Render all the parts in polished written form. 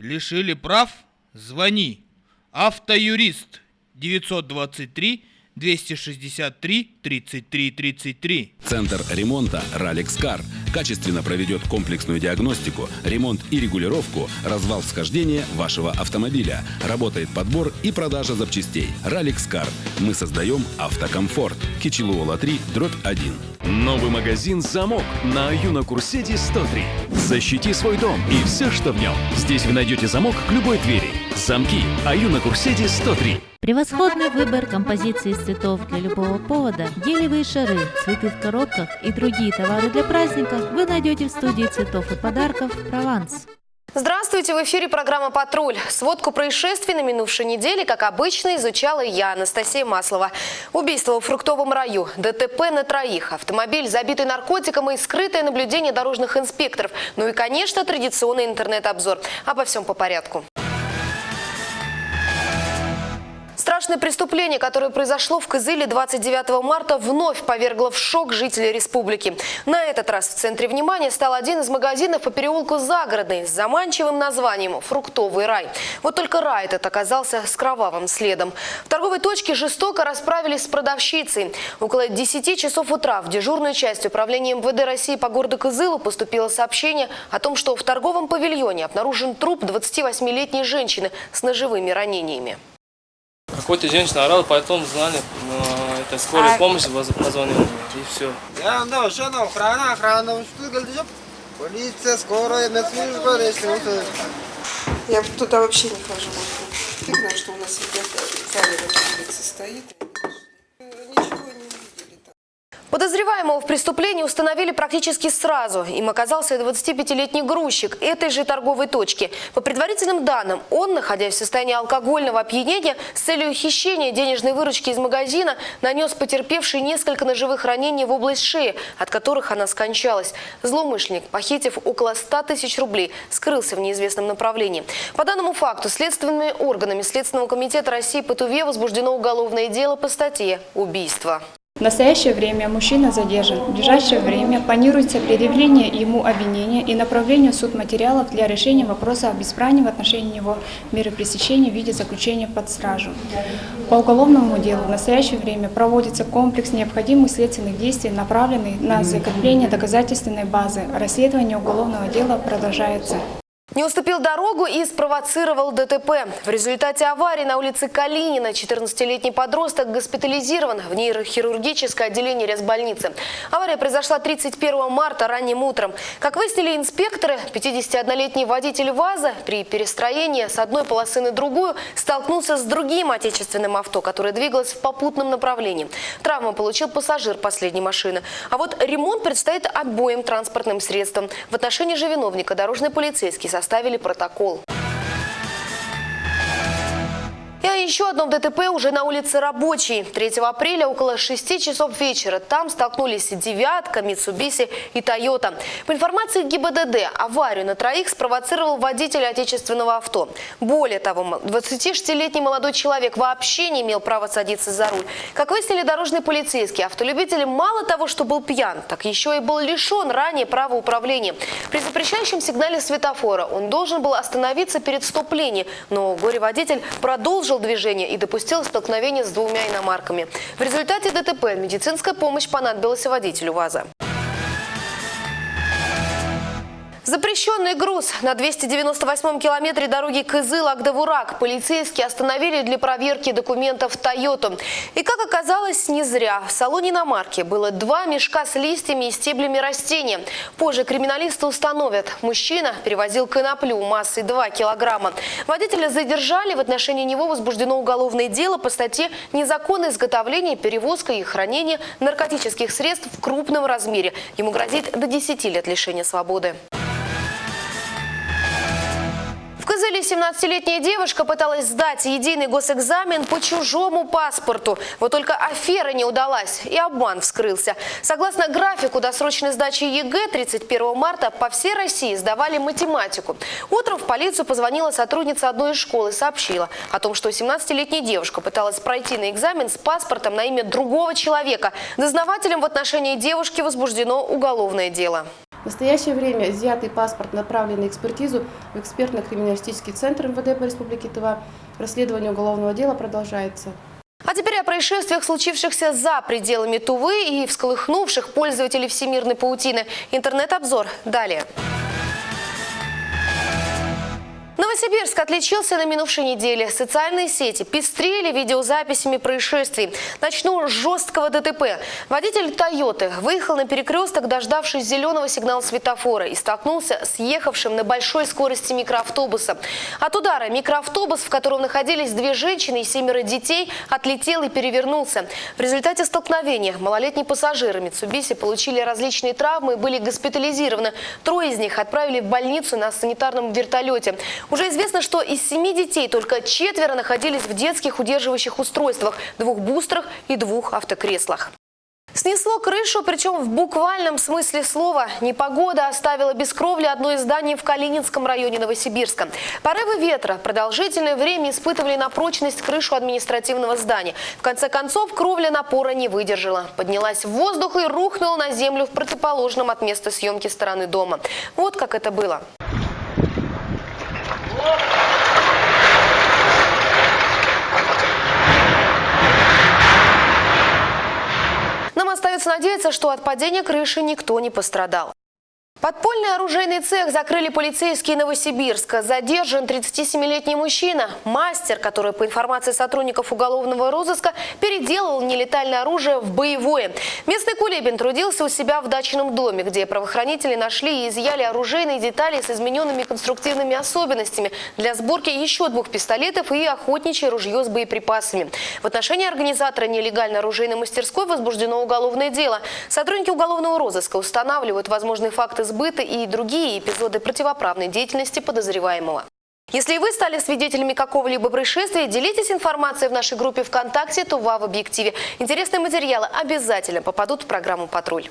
лишили прав? Звони. Автоюрист 923 263 33 33. Центр ремонта «Ралекс-Кар» качественно проведет комплексную диагностику, ремонт и регулировку, развал схождения вашего автомобиля. Работает подбор и продажа запчастей. «Ралекс-Кар». Мы создаем автокомфорт. Кичилуола 3, дробь 1. Новый магазин «Замок» на Аюна-Курсети 103. Защити свой дом и все, что в нем. Здесь вы найдете замок к любой двери. Замки. Аюна-Курсети 103. Превосходный выбор композиции из цветов для любого повода, гелевые шары, цветы в коробках и другие товары для праздника вы найдете в студии цветов и подарков «Прованс». Здравствуйте, в эфире программа «Патруль». Сводку происшествий на минувшей неделе, как обычно, изучала я, Анастасия Маслова. Убийство в Фруктовом раю, ДТП на троих, автомобиль, забитый наркотиком и скрытое наблюдение дорожных инспекторов. Ну и, конечно, традиционный интернет-обзор. Обо всем по порядку. Страшное преступление, которое произошло в Кызыле 29 марта, вновь повергло в шок жителей республики. На этот раз в центре внимания стал один из магазинов по переулку Загородный с заманчивым названием «Фруктовый рай». Вот только рай этот оказался с кровавым следом. В торговой точке жестоко расправились с продавщицей. Около 10 часов утра в дежурную часть управления МВД России по городу Кызылу поступило сообщение о том, что в торговом павильоне обнаружен труп 28-летней женщины с ножевыми ранениями. Какой-то женщина орала, потом знали, это скорая помощь позвонила, и все. Полиция, скорая, медслужба, если я туда вообще не хожу. Видно, что у нас камера на улице стоит. Ничего не видели там. Подозреваемого в преступлении установили практически сразу. Им оказался 25-летний грузчик этой же торговой точки. По предварительным данным, он, находясь в состоянии алкогольного опьянения, с целью хищения денежной выручки из магазина, нанес потерпевшей несколько ножевых ранений в область шеи, от которых она скончалась. Злоумышленник, похитив около 100 тысяч рублей, скрылся в неизвестном направлении. По данному факту следственными органами Следственного комитета России по Туве возбуждено уголовное дело по статье «Убийство». В настоящее время мужчина задержан. В ближайшее время планируется предъявление ему обвинения и направление в суд материалов для решения вопроса об избрании в отношении него меры пресечения в виде заключения под стражу. По уголовному делу в настоящее время проводится комплекс необходимых следственных действий, направленный на закрепление доказательственной базы. Расследование уголовного дела продолжается. Не уступил дорогу и спровоцировал ДТП. В результате аварии на улице Калинина 14-летний подросток госпитализирован в нейрохирургическое отделение резбольницы. Авария произошла 31 марта ранним утром. Как выяснили инспекторы, 51-летний водитель ВАЗа при перестроении с одной полосы на другую столкнулся с другим отечественным авто, которое двигалось в попутном направлении. Травму получил пассажир последней машины. А вот ремонт предстоит обоим транспортным средствам. В отношении же виновника дорожный полицейский составили протокол. И о еще одном ДТП уже на улице Рабочей. 3 апреля около 6 часов вечера там столкнулись «девятка», «Митсубиси» и «Тойота». По информации ГИБДД, аварию на троих спровоцировал водитель отечественного авто. Более того, 26-летний молодой человек вообще не имел права садиться за руль. Как выяснили дорожные полицейские, автолюбитель мало того, что был пьян, так еще и был лишен ранее права управления. При запрещающем сигнале светофора он должен был остановиться перед стоп-линией, но горе-водитель продолжил движение и допустил столкновение с двумя иномарками. В результате ДТП медицинская помощь понадобилась водителю ВАЗа. Запрещенный груз на 298-м километре дороги Кызыл-Агдавурак полицейские остановили для проверки документов «Тойоту». И, как оказалось, не зря. В салоне иномарки было 2 мешка с листьями и стеблями растения. Позже криминалисты установят, мужчина перевозил коноплю массой 2 килограмма. Водителя задержали, в отношении него возбуждено уголовное дело по статье «Незаконное изготовление, перевозка и хранение наркотических средств в крупном размере». Ему грозит до 10 лет лишения свободы. В Кызыле 17-летняя девушка пыталась сдать единый госэкзамен по чужому паспорту. Вот только афера не удалась и обман вскрылся. Согласно графику досрочной сдачи ЕГЭ 31 марта по всей России сдавали математику. Утром в полицию позвонила сотрудница одной из школ и сообщила о том, что 17-летняя девушка пыталась пройти на экзамен с паспортом на имя другого человека. Дознавателем в отношении девушки возбуждено уголовное дело. настоящее время изъятый паспорт направлен на экспертизу в экспертно-криминалистический центр МВД по Республике Тыва. Расследование уголовного дела продолжается. А теперь о происшествиях, случившихся за пределами Тувы и всколыхнувших пользователей всемирной паутины. Интернет-обзор далее. Новосибирск отличился на минувшей неделе. Социальные сети пестрели видеозаписями происшествий. Начну с жесткого ДТП. Водитель «Тойоты» выехал на перекресток, дождавшись зеленого сигнала светофора, и столкнулся с ехавшим на большой скорости микроавтобусом. От удара микроавтобус, в котором находились 2 женщины и 7 детей, отлетел и перевернулся. В результате столкновения малолетние пассажиры Mitsubishi получили различные травмы и были госпитализированы. 3 из них отправили в больницу на санитарном вертолете. Уже известно, что из 7 детей только 4 находились в детских удерживающих устройствах, 2 бустерах и 2 автокреслах. Снесло крышу, причем в буквальном смысле слова. Непогода оставила без кровли одно из зданий в Калининском районе Новосибирска. Порывы ветра продолжительное время испытывали на прочность крышу административного здания. В конце концов, кровля напора не выдержала. Поднялась в воздух и рухнула на землю в противоположном от места съемки стороны дома. Вот как это было. Нам остается надеяться, что от падения крыши никто не пострадал. Подпольный оружейный цех закрыли полицейские Новосибирска. Задержан 37-летний мужчина, мастер, который, по информации сотрудников уголовного розыска, переделал нелетальное оружие в боевое. Местный кулибин трудился у себя в дачном доме, где правоохранители нашли и изъяли оружейные детали с измененными конструктивными особенностями для сборки еще 2 пистолетов и охотничье ружье с боеприпасами. В отношении организатора нелегальной оружейной мастерской возбуждено уголовное дело. Сотрудники уголовного розыска устанавливают возможные факты сбыта и другие эпизоды противоправной деятельности подозреваемого. Если и вы стали свидетелями какого-либо происшествия, делитесь информацией в нашей группе ВКонтакте «Тува в объективе». Интересные материалы обязательно попадут в программу «Патруль».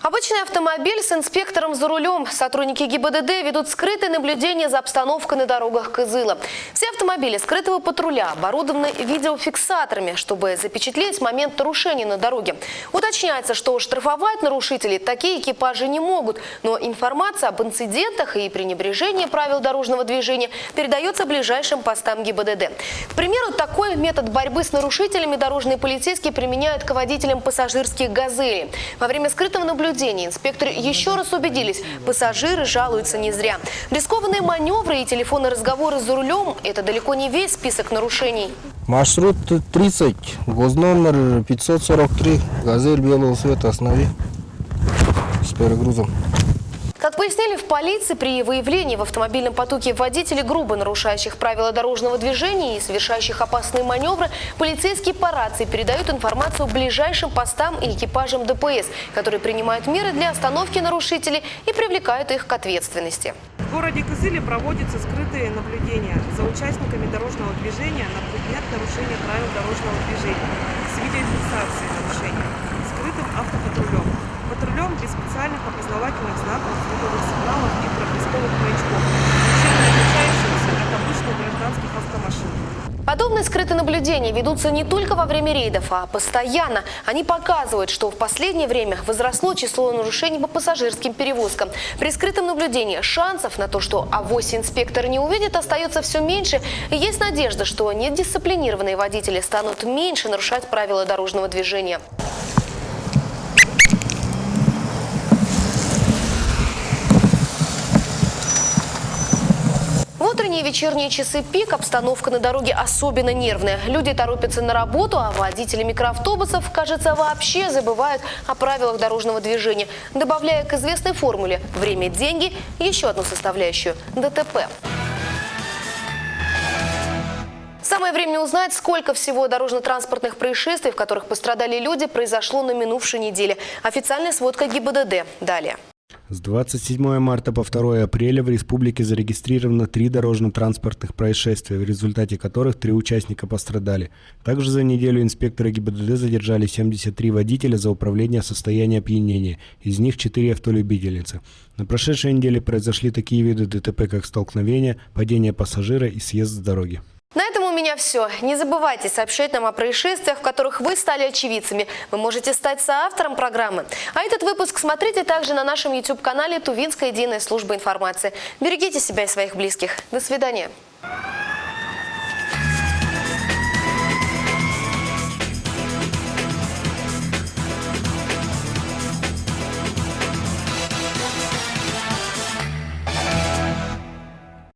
Обычный автомобиль с инспектором за рулем. Сотрудники ГИБДД ведут скрытое наблюдение за обстановкой на дорогах Кызыла. Все автомобили скрытого патруля оборудованы видеофиксаторами, чтобы запечатлеть момент нарушения на дороге. Уточняется, что штрафовать нарушителей такие экипажи не могут, но информация об инцидентах и пренебрежении правил дорожного движения передается ближайшим постам ГИБДД. К примеру, такой метод борьбы с нарушителями дорожные полицейские применяют к водителям пассажирских «Газелей». Во время скрытого наблюдения инспекторы еще раз убедились, пассажиры жалуются не зря. Рискованные маневры и телефонные разговоры за рулем – это далеко не весь список нарушений. Маршрут 30, гозномер 543, «Газель» белого цвета, останови с перегрузом. Как пояснили в полиции, при выявлении в автомобильном потоке водителей, грубо нарушающих правила дорожного движения и совершающих опасные маневры, полицейские по рации передают информацию ближайшим постам и экипажам ДПС, которые принимают меры для остановки нарушителей и привлекают их к ответственности. В городе Кызыле проводятся скрытые наблюдения за участниками дорожного движения на предмет нарушения правил дорожного движения с видеофиксацией нарушения скрытым автопатрулем. Патрулем без специальных опознавательных знаков, звуковых сигналов и проблесковых маячков, чем отличающихся от обычных гражданских автомашин. Подобные скрытые наблюдения ведутся не только во время рейдов, а постоянно. Они показывают, что в последнее время возросло число нарушений по пассажирским перевозкам. При скрытом наблюдении шансов на то, что авось инспектор не увидит, остается все меньше. И есть надежда, что недисциплинированные водители станут меньше нарушать правила дорожного движения. В утренние и вечерние часы пик обстановка на дороге особенно нервная. Люди торопятся на работу, а водители микроавтобусов, кажется, вообще забывают о правилах дорожного движения, добавляя к известной формуле «время – деньги» еще одну составляющую – ДТП. Самое время узнать, сколько всего дорожно-транспортных происшествий, в которых пострадали люди, произошло на минувшей неделе. Официальная сводка ГИБДД. Далее. С 27 марта по 2 апреля в республике зарегистрировано 3 дорожно-транспортных происшествия, в результате которых 3 участника пострадали. Также за неделю инспекторы ГИБДД задержали 73 водителя за управление в состоянии опьянения, из них 4 автолюбительницы. На прошедшей неделе произошли такие виды ДТП, как столкновение, падение пассажира и съезд с дороги. На этом у меня все. Не забывайте сообщать нам о происшествиях, в которых вы стали очевидцами. Вы можете стать соавтором программы. А этот выпуск смотрите также на нашем YouTube-канале Тувинская единая служба информации. Берегите себя и своих близких. До свидания.